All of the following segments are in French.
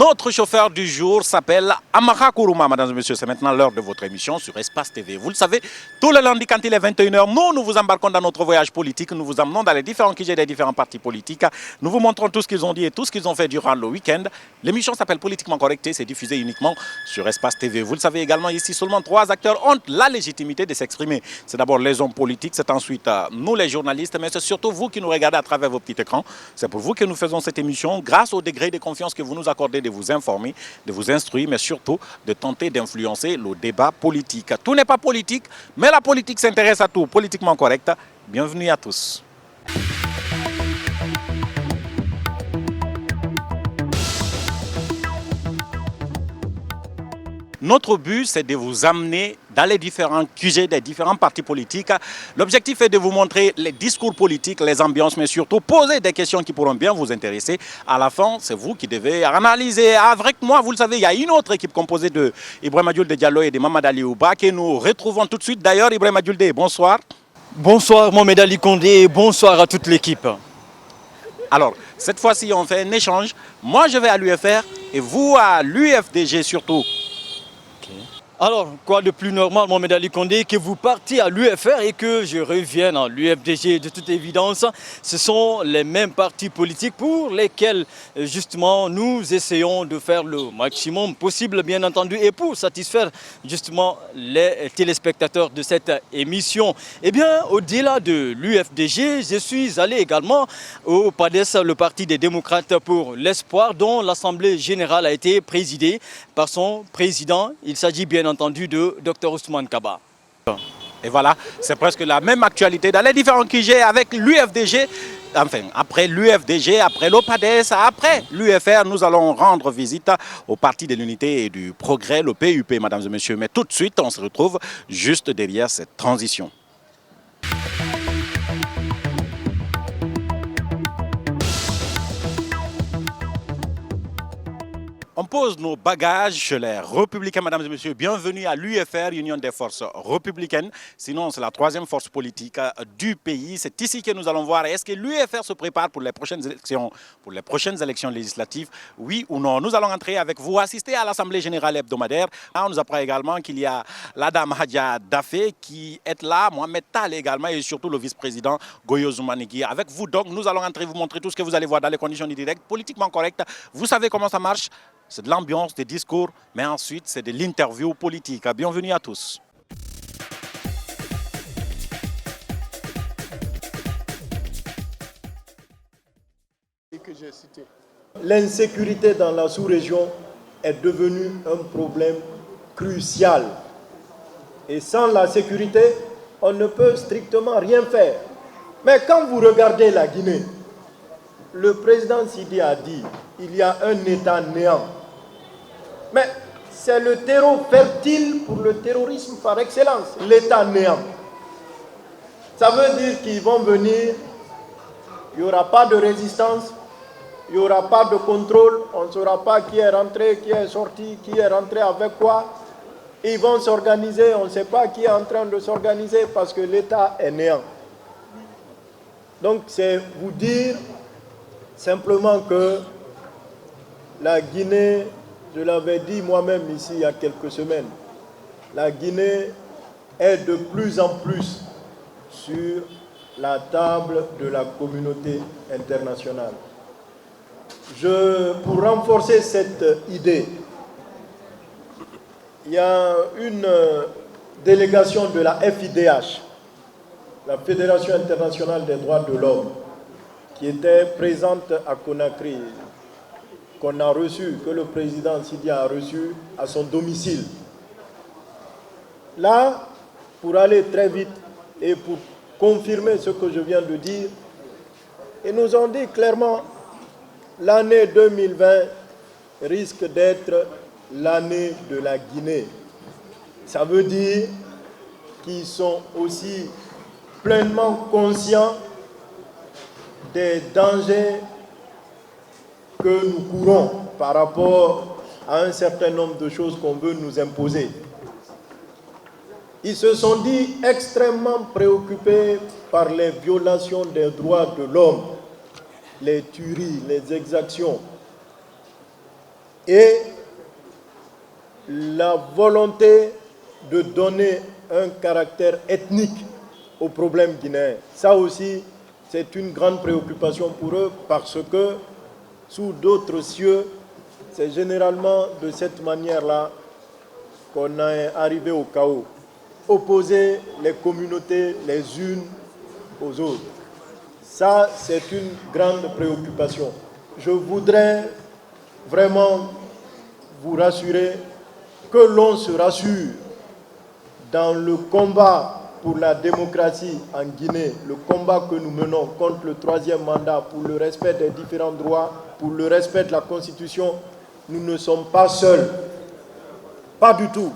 Notre chauffeur du jour s'appelle Amara Kourouma, mesdames et messieurs. C'est maintenant l'heure de votre émission sur Espace TV. Vous le savez, tous les lundis quand il est 21h, nous vous embarquons dans notre voyage politique. Nous vous emmenons dans les différents QG des différents partis politiques. Nous vous montrons tout ce qu'ils ont dit et tout ce qu'ils ont fait durant le week-end. L'émission s'appelle Politiquement Correct et c'est diffusé uniquement sur Espace TV. Vous le savez également, ici, seulement 3 acteurs ont la légitimité de s'exprimer. C'est d'abord les hommes politiques, c'est ensuite nous les journalistes, mais c'est surtout vous qui nous regardez à travers vos petits écrans. C'est pour vous que nous faisons cette émission grâce au degré de confiance que vous nous accordez de vous informer, de vous instruire, mais surtout de tenter d'influencer le débat politique. Tout n'est pas politique, mais la politique s'intéresse à tout. Politiquement Correct. Bienvenue à tous. Notre but, c'est de vous amener dans les différents QG des différents partis politiques. L'objectif est de vous montrer les discours politiques, les ambiances, mais surtout poser des questions qui pourront bien vous intéresser. À la fin, c'est vous qui devez analyser. Avec moi, vous le savez, il y a une autre équipe composée de Ibrahima Diolde Diallo et de Mamad Ali Ouba que nous retrouvons tout de suite. D'ailleurs, Ibrahima Diolde, bonsoir. Bonsoir Mohamed Ali Condé et bonsoir à toute l'équipe. Alors, cette fois-ci, on fait un échange. Moi, je vais à l'UFR et vous à l'UFDG surtout. Alors, quoi de plus normal, Mohamed Ali Condé, que vous partiez à l'UFR et que je revienne à l'UFDG. De toute évidence, ce sont les mêmes partis politiques pour lesquels, justement, nous essayons de faire le maximum possible, bien entendu, et pour satisfaire, justement, les téléspectateurs de cette émission. Eh bien, au-delà de l'UFDG, je suis allé également au PADES, le Parti des démocrates pour l'espoir, dont l'Assemblée générale a été présidée par son président. Il s'agit bien entendu de Dr Ousmane Kaba. Et voilà, c'est presque la même actualité dans les différents QG avec l'UFDG. Enfin, après l'UFDG, après l'OPADES, après l'UFR, nous allons rendre visite au Parti de l'Unité et du Progrès, le PUP, mesdames et messieurs. Mais tout de suite, on se retrouve juste derrière cette transition. On pose nos bagages chez les Républicains, mesdames et messieurs. Bienvenue à l'UFR, Union des forces républicaines. Sinon, c'est la troisième force politique du pays. C'est ici que nous allons voir. Est-ce que l'UFR se prépare pour les prochaines élections législatives? Oui ou non? Nous allons entrer avec vous, assister à l'Assemblée générale hebdomadaire. On nous apprend également qu'il y a la dame Hadja Dafé qui est là, Mohamed Tal également, et surtout le vice-président Goyo Zoumanigui. Avec vous, donc, nous allons entrer vous montrer tout ce que vous allez voir dans les conditions directes, politiquement correctes. Vous savez comment ça marche? C'est de l'ambiance, des discours, mais ensuite c'est de l'interview politique. Bienvenue à tous. L'insécurité dans la sous-région est devenue un problème crucial. Et sans la sécurité, on ne peut strictement rien faire. Mais quand vous regardez la Guinée, le président Sidi a dit il y a un État néant. Mais c'est le terreau fertile pour le terrorisme par excellence, l'État néant. Ça veut dire qu'ils vont venir, il n'y aura pas de résistance, il n'y aura pas de contrôle, on ne saura pas qui est rentré, qui est sorti, qui est rentré avec quoi. Ils vont s'organiser, on ne sait pas qui est en train de s'organiser parce que l'État est néant. Donc c'est vous dire simplement que la Guinée, je l'avais dit moi-même ici il y a quelques semaines, la Guinée est de plus en plus sur la table de la communauté internationale. Pour renforcer cette idée, il y a une délégation de la FIDH, la Fédération internationale des droits de l'homme, qui était présente à Conakry, qu'on a reçu, que le président Sidi a reçu à son domicile. Là, pour aller très vite et pour confirmer ce que je viens de dire, ils nous ont dit clairement l'année 2020 risque d'être l'année de la Guinée. Ça veut dire qu'ils sont aussi pleinement conscients des dangers que nous courons par rapport à un certain nombre de choses qu'on veut nous imposer. Ils se sont dit extrêmement préoccupés par les violations des droits de l'homme, les tueries, les exactions. et la volonté de donner un caractère ethnique au problème guinéen. Ça aussi, c'est une grande préoccupation pour eux parce que sous d'autres cieux, c'est généralement de cette manière-là qu'on est arrivé au chaos. Opposer les communautés les unes aux autres. Ça, c'est une grande préoccupation. Je voudrais vraiment vous rassurer que l'on se rassure dans le combat pour la démocratie en Guinée, le combat que nous menons contre le troisième mandat, pour le respect des différents droits, pour le respect de la Constitution, nous ne sommes pas seuls. Pas du tout.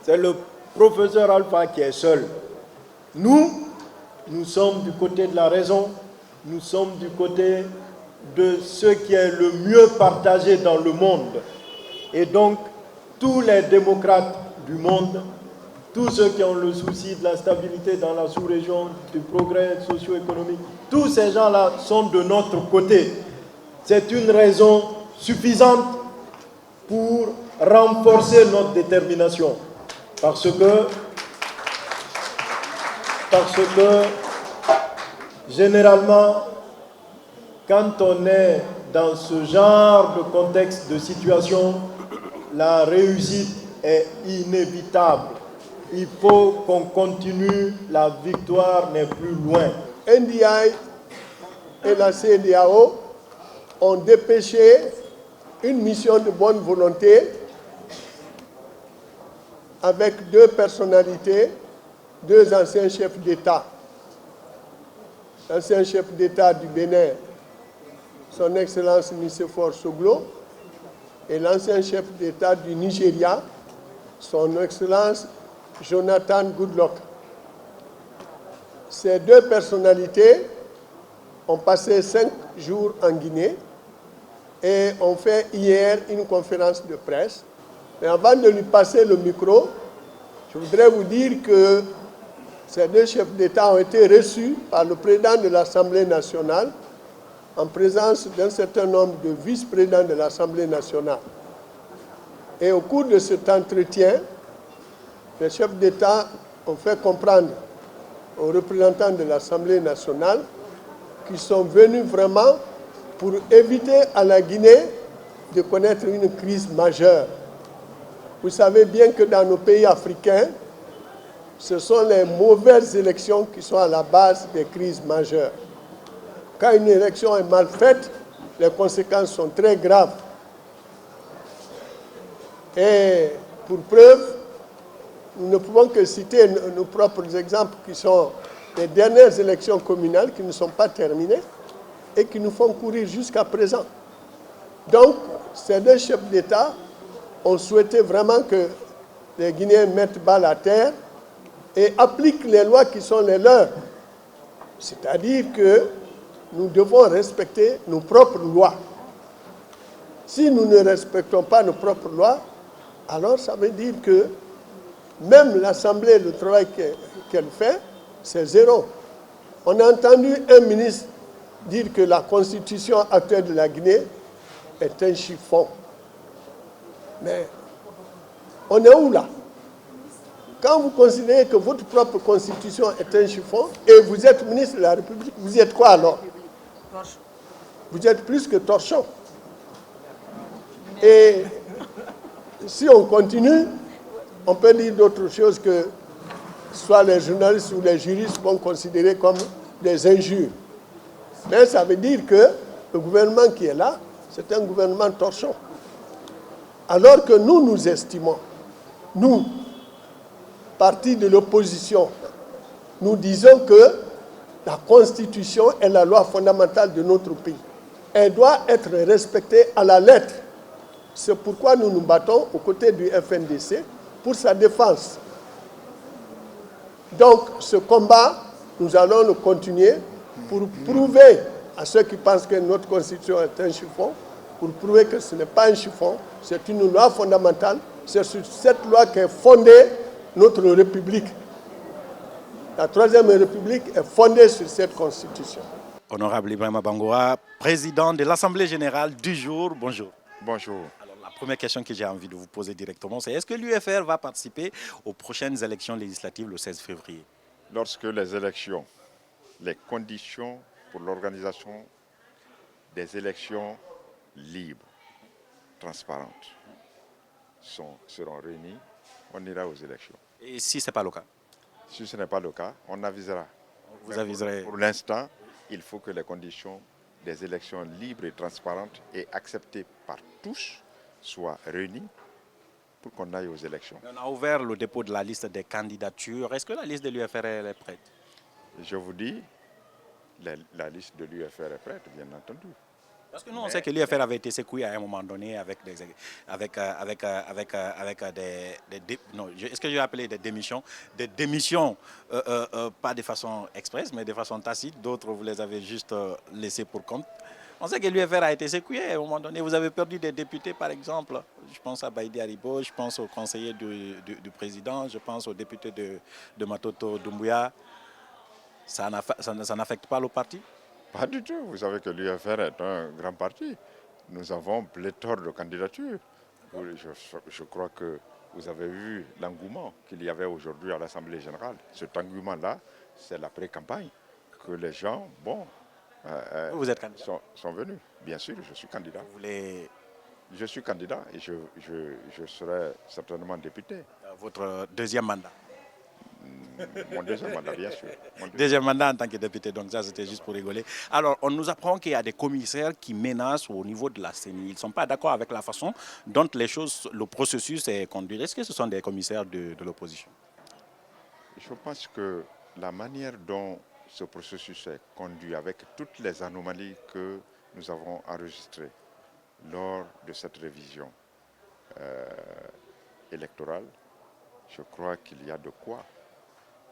C'est le professeur Alpha qui est seul. Nous sommes du côté de la raison, nous sommes du côté de ce qui est le mieux partagé dans le monde. Et donc, tous les démocrates du monde, tous ceux qui ont le souci de la stabilité dans la sous-région, du progrès socio-économique, tous ces gens-là sont de notre côté. C'est une raison suffisante pour renforcer notre détermination. Parce que généralement, quand on est dans ce genre de contexte, de situation, la réussite est inévitable. Il faut qu'on continue, la victoire n'est plus loin. NDI et la CEDEAO ont dépêché une mission de bonne volonté avec deux personnalités, deux anciens chefs d'État. L'ancien chef d'État du Bénin, son Excellence Nicéphore Soglo, et l'ancien chef d'État du Nigeria, son Excellence Jonathan Goodluck. Ces deux personnalités ont passé 5 jours en Guinée et ont fait hier une conférence de presse. Mais avant de lui passer le micro, je voudrais vous dire que ces deux chefs d'État ont été reçus par le président de l'Assemblée nationale en présence d'un certain nombre de vice-présidents de l'Assemblée nationale. Et au cours de cet entretien, les chefs d'État ont fait comprendre aux représentants de l'Assemblée nationale qu'ils sont venus vraiment pour éviter à la Guinée de connaître une crise majeure. Vous savez bien que dans nos pays africains, ce sont les mauvaises élections qui sont à la base des crises majeures. Quand une élection est mal faite, les conséquences sont très graves. Et pour preuve, nous ne pouvons que citer nos propres exemples qui sont les dernières élections communales qui ne sont pas terminées et qui nous font courir jusqu'à présent. Donc, ces deux chefs d'État ont souhaité vraiment que les Guinéens mettent balle à terre et appliquent les lois qui sont les leurs. C'est-à-dire que nous devons respecter nos propres lois. Si nous ne respectons pas nos propres lois, alors ça veut dire que même l'Assemblée, le travail qu'elle fait, c'est zéro. On a entendu un ministre dire que la constitution actuelle de la Guinée est un chiffon. Mais on est où là? Quand vous considérez que votre propre constitution est un chiffon et vous êtes ministre de la République, vous êtes quoi alors? Vous êtes plus que torchon. Et si on continue, on peut dire d'autres choses que soit les journalistes ou les juristes vont considérer comme des injures. Mais ça veut dire que le gouvernement qui est là, c'est un gouvernement torchon. Alors que nous estimons, nous, parti de l'opposition, nous disons que la Constitution est la loi fondamentale de notre pays. Elle doit être respectée à la lettre. C'est pourquoi nous nous battons aux côtés du FNDC pour sa défense. Donc, ce combat, nous allons le continuer pour prouver à ceux qui pensent que notre Constitution est un chiffon, pour prouver que ce n'est pas un chiffon, c'est une loi fondamentale. C'est sur cette loi qu'est fondée notre République. La Troisième République est fondée sur cette Constitution. Honorable Ibrahima Bangoura, président de l'Assemblée générale du jour, bonjour. Bonjour. Alors, la Première question que j'ai envie de vous poser directement, c'est est-ce que l'UFR va participer aux prochaines élections législatives le 16 février? Lorsque les élections, les conditions pour l'organisation des élections libres, transparentes, seront réunies, on ira aux élections. Et si ce n'est pas le cas? Si ce n'est pas le cas, on avisera. Vous aviserez. Pour l'instant, il faut que les conditions des élections libres et transparentes et acceptées par tous soient réunies pour qu'on aille aux élections. On a ouvert le dépôt de la liste des candidatures. Est-ce que la liste de l'UFR est prête? Je vous dis, la liste de l'UFR est prête, bien entendu. Parce que nous, on sait que l'UFR avait été secoué à un moment donné avec des non, est-ce que je vais appeler des démissions? Des démissions, pas de façon express, mais de façon tacite. D'autres, vous les avez juste laissés pour compte. On sait que l'UFR a été secoué à un moment donné. Vous avez perdu des députés, par exemple. Je pense à Baïdi Haribo, je pense au conseiller du président, je pense au député de Matoto Doumbouya. Ça n'affecte pas le parti? Pas du tout. Vous savez que l'UFR est un grand parti. Nous avons pléthore de candidatures. Je crois que vous avez vu l'engouement qu'il y avait aujourd'hui à l'Assemblée générale. Cet engouement-là, c'est la pré-campagne que les gens, vous êtes candidat? Sont venus. Bien sûr, je suis candidat. Vous voulez... Je suis candidat et je serai certainement député. Votre deuxième mandat? Mon deuxième mandat, bien sûr. Deuxième mandat en tant que député, donc ça c'était juste pour rigoler. Alors, on nous apprend qu'il y a des commissaires qui menacent au niveau de la CENI. Ils ne sont pas d'accord avec la façon dont le processus est conduit. Est-ce que ce sont des commissaires de l'opposition? Je pense que la manière dont ce processus est conduit, avec toutes les anomalies que nous avons enregistrées lors de cette révision électorale, je crois qu'il y a de quoi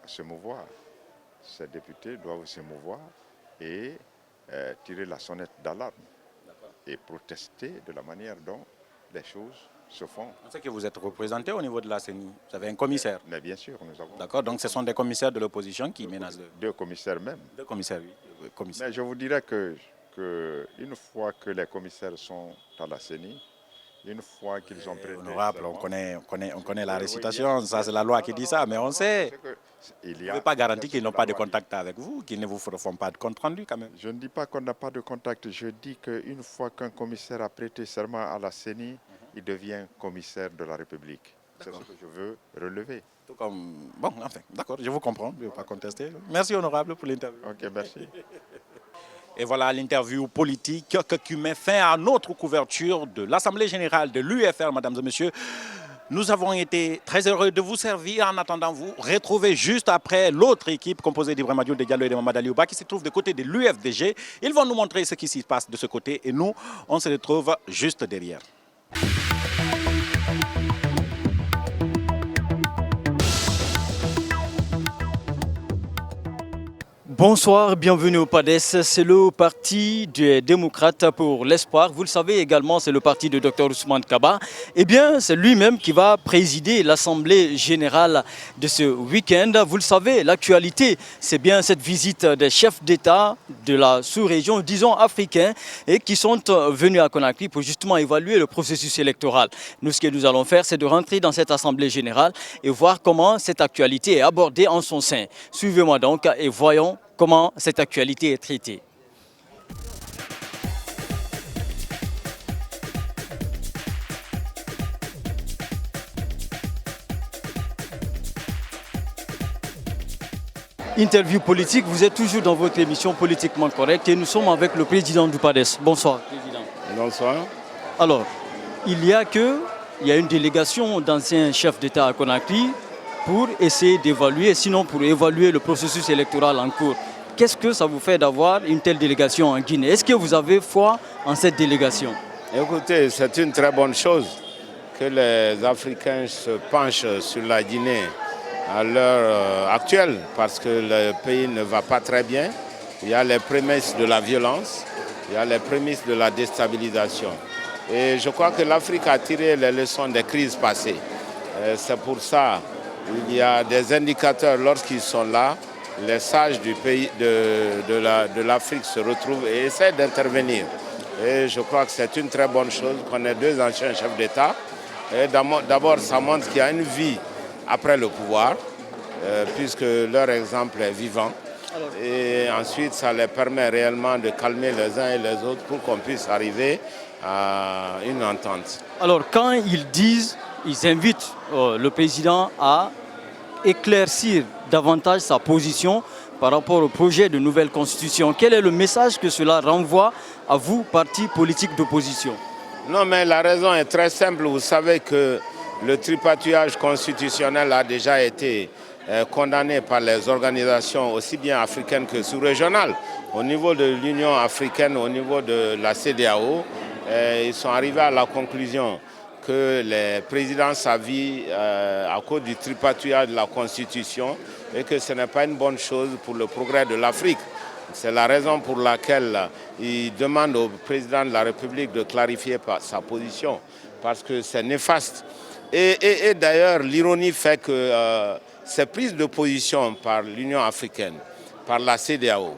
se mouvoir. Ces députés doivent se mouvoir et tirer la sonnette d'alarme et protester de la manière dont les choses se font. On sait que vous êtes représenté au niveau de la CENI. Vous avez un commissaire. Mais bien sûr, nous avons... D'accord, donc ce sont des commissaires de l'opposition qui menacent. Deux commissaires même. Deux commissaires, oui. Mais je vous dirais que une fois que les commissaires sont à la CENI, une fois qu'ils ont prêté... Honorable, on connaît la récitation, ça c'est la loi qui dit ça, mais on sait. Vous ne pouvez pas garantir qu'ils n'ont pas de contact avec vous, qu'ils ne vous font pas de compte rendu quand même. Je ne dis pas qu'on n'a pas de contact, je dis qu'une fois qu'un commissaire a prêté serment à la CENI, il devient commissaire de la République. C'est ce que je veux relever. Tout comme... Bon, enfin, d'accord, je vous comprends, je ne vais pas contester. Merci honorable pour l'interview. Ok, merci. Et voilà l'interview politique qui met fin à notre couverture de l'Assemblée générale de l'UFR, mesdames et messieurs. Nous avons été très heureux de vous servir. En attendant, vous retrouvez juste après l'autre équipe composée d'Ibrahima Diop, de Diallo et de Mamadou Aliouba qui se trouve du côté de l'UFDG. Ils vont nous montrer ce qui se passe de ce côté et nous, on se retrouve juste derrière. Bonsoir, bienvenue au PADES. C'est le parti des démocrates pour l'espoir. Vous le savez également, c'est le parti de Dr Ousmane Kaba. Eh bien, c'est lui-même qui va présider l'Assemblée générale de ce week-end. Vous le savez, l'actualité, c'est bien cette visite des chefs d'État de la sous-région, disons africains, et qui sont venus à Conakry pour justement évaluer le processus électoral. Nous, ce que nous allons faire, c'est de rentrer dans cette Assemblée générale et voir comment cette actualité est abordée en son sein. Suivez-moi donc et voyons comment cette actualité est traitée. Interview politique, vous êtes toujours dans votre émission Politiquement Correct et nous sommes avec le président du PADES. Bonsoir, président. Bonsoir. Alors, il y a une délégation d'anciens chefs d'État à Conakry pour essayer d'évaluer, sinon pour évaluer le processus électoral en cours. Qu'est-ce que ça vous fait d'avoir une telle délégation en Guinée? Est-ce que vous avez foi en cette délégation? Écoutez, c'est une très bonne chose que les Africains se penchent sur la Guinée à l'heure actuelle, parce que le pays ne va pas très bien. Il y a les prémices de la violence, il y a les prémices de la déstabilisation. Et je crois que l'Afrique a tiré les leçons des crises passées. C'est pour ça qu'il y a des indicateurs lorsqu'ils sont là. Les sages du pays de l'Afrique se retrouvent et essaient d'intervenir. Et je crois que c'est une très bonne chose qu'on ait deux anciens chefs d'État. D'abord, ça montre qu'il y a une vie après le pouvoir, puisque leur exemple est vivant. Et ensuite, ça les permet réellement de calmer les uns et les autres pour qu'on puisse arriver à une entente. Alors, quand ils invitent le président à éclaircir davantage sa position par rapport au projet de nouvelle constitution, quel est le message que cela renvoie à vous, partis politiques d'opposition? Non, mais la raison est très simple. Vous savez que le tripatouillage constitutionnel a déjà été condamné par les organisations aussi bien africaines que sous-régionales. Au niveau de l'Union africaine, au niveau de la CEDEAO, ils sont arrivés à la conclusion que les présidents s'avient à cause du tripatouillage de la Constitution et que ce n'est pas une bonne chose pour le progrès de l'Afrique. C'est la raison pour laquelle ils demandent au président de la République de clarifier sa position, parce que c'est néfaste. Et d'ailleurs, l'ironie fait que ces prises de position par l'Union africaine, par la CEDEAO,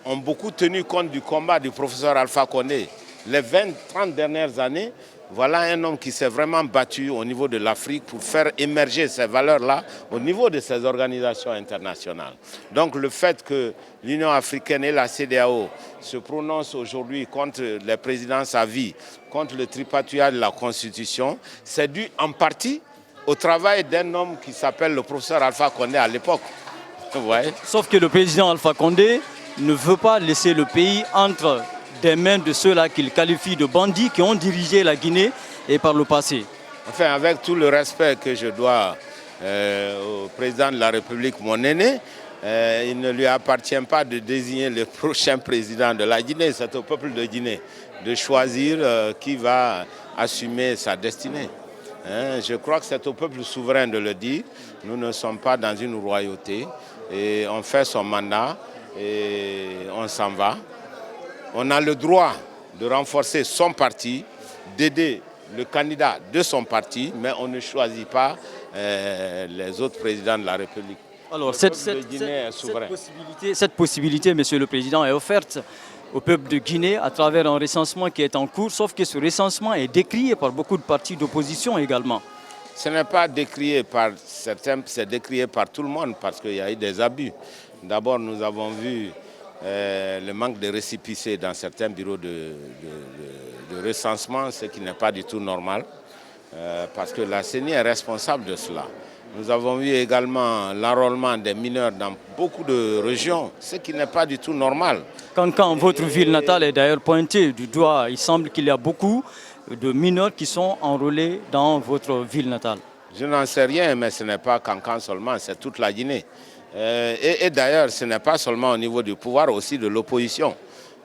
ont beaucoup tenu compte du combat du professeur Alpha Condé. Les 20-30 dernières années, voilà un homme qui s'est vraiment battu au niveau de l'Afrique pour faire émerger ces valeurs-là au niveau de ces organisations internationales. Donc le fait que l'Union africaine et la CEDEAO se prononcent aujourd'hui contre les présidences à vie, contre le tripatouillage de la Constitution, c'est dû en partie au travail d'un homme qui s'appelle le professeur Alpha Condé à l'époque. Ouais. Sauf que le président Alpha Condé ne veut pas laisser le pays entre des mains de ceux-là qu'il qualifie de bandits qui ont dirigé la Guinée et par le passé. Enfin, avec tout le respect que je dois au président de la République, mon aîné, il ne lui appartient pas de désigner le prochain président de la Guinée. C'est au peuple de Guinée de choisir qui va assumer sa destinée. Je crois que c'est au peuple souverain de le dire. Nous ne sommes pas dans une royauté et on fait son mandat et on s'en va. On a le droit de renforcer son parti, d'aider le candidat de son parti, mais on ne choisit pas les autres présidents de la République. Alors, cette possibilité, Monsieur le Président, est offerte au peuple de Guinée à travers un recensement qui est en cours, sauf que ce recensement est décrié par beaucoup de partis d'opposition également. Ce n'est pas décrié par certains, c'est décrié par tout le monde parce qu'il y a eu des abus. D'abord, nous avons vu le manque de récépissés dans certains bureaux de recensement, ce qui n'est pas du tout normal, parce que la CENI est responsable de cela. Nous avons vu également l'enrôlement des mineurs dans beaucoup de régions, ce qui n'est pas du tout normal. Quand votre ville natale est d'ailleurs pointée du doigt, il semble qu'il y a beaucoup de mineurs qui sont enrôlés dans votre ville natale. Je n'en sais rien, mais ce n'est pas Cancan seulement, c'est toute la Guinée. Et d'ailleurs, ce n'est pas seulement au niveau du pouvoir, aussi de l'opposition.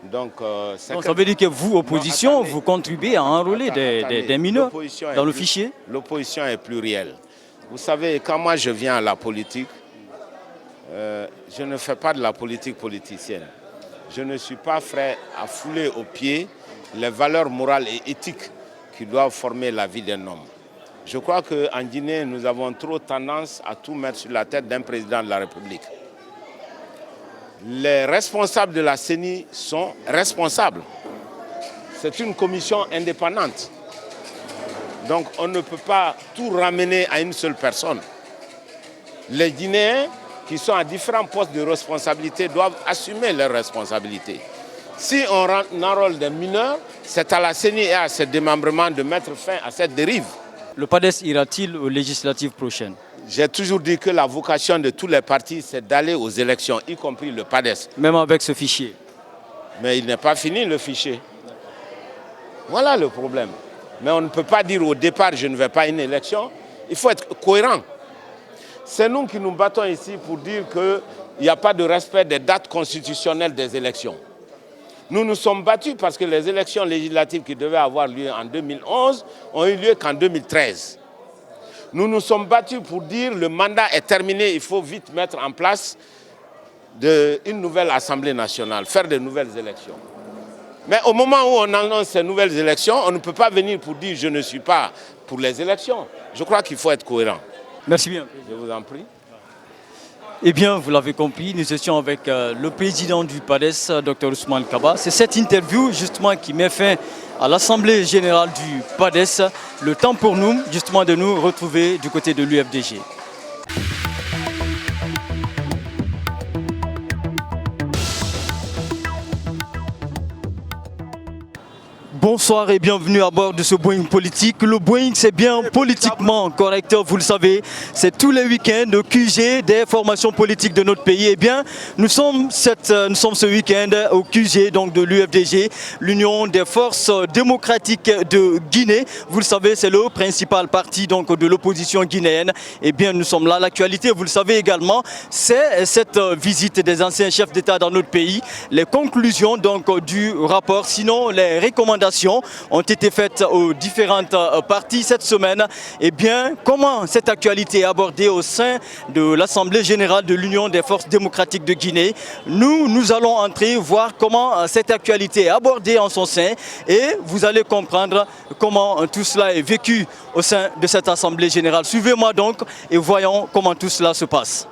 Donc, ça veut dire que vous, opposition, vous contribuez à enrôler des mineurs dans le fichier? L'opposition est plurielle. Vous savez, quand moi je viens à la politique, je ne fais pas de la politique politicienne. Je ne suis pas prêt à fouler aux pieds les valeurs morales et éthiques qui doivent former la vie d'un homme. Je crois qu'en Guinée, nous avons trop tendance à tout mettre sur la tête d'un président de la République. Les responsables de la CENI sont responsables. C'est une commission indépendante. Donc on ne peut pas tout ramener à une seule personne. Les Guinéens qui sont à différents postes de responsabilité doivent assumer leurs responsabilités. Si on enrôle des mineurs, c'est à la CENI et à ses démembrements de mettre fin à cette dérive. Le PADES ira-t-il aux législatives prochaines? J'ai toujours dit que la vocation de tous les partis, c'est d'aller aux élections, y compris le PADES. Même avec ce fichier? Mais il n'est pas fini, le fichier. Voilà le problème. Mais on ne peut pas dire au départ, je ne vais pas à une élection. Il faut être cohérent. C'est nous qui nous battons ici pour dire qu'il n'y a pas de respect des dates constitutionnelles des élections. Nous nous sommes battus parce que les élections législatives qui devaient avoir lieu en 2011 ont eu lieu qu'en 2013. Nous nous sommes battus pour dire que le mandat est terminé, il faut vite mettre en place une nouvelle Assemblée nationale, faire de nouvelles élections. Mais au moment où on annonce ces nouvelles élections, on ne peut pas venir pour dire je ne suis pas pour les élections. Je crois qu'il faut être cohérent. Merci bien. Je vous en prie. Eh bien, vous l'avez compris, nous étions avec le président du PADES, Dr Ousmane Kaba. C'est cette interview justement qui met fin à l'Assemblée générale du PADES. Le temps pour nous justement de nous retrouver du côté de l'UFDG. Bonsoir et bienvenue à bord de ce Boeing politique. Le Boeing, c'est bien politiquement correct, vous le savez. C'est tous les week-ends au QG des formations politiques de notre pays. Eh bien, nous sommes ce week-end au QG donc de l'UFDG, l'Union des forces démocratiques de Guinée. Vous le savez, c'est le principal parti donc de l'opposition guinéenne. Eh bien, nous sommes là. L'actualité, vous le savez également, c'est cette visite des anciens chefs d'État dans notre pays. Les conclusions donc du rapport, sinon les recommandations ont été faites aux différentes parties cette semaine. Eh bien, comment cette actualité est abordée au sein de l'Assemblée générale de l'Union des forces démocratiques de Guinée? Nous allons entrer, voir comment cette actualité est abordée en son sein et vous allez comprendre comment tout cela est vécu au sein de cette Assemblée générale. Suivez-moi donc et voyons comment tout cela se passe.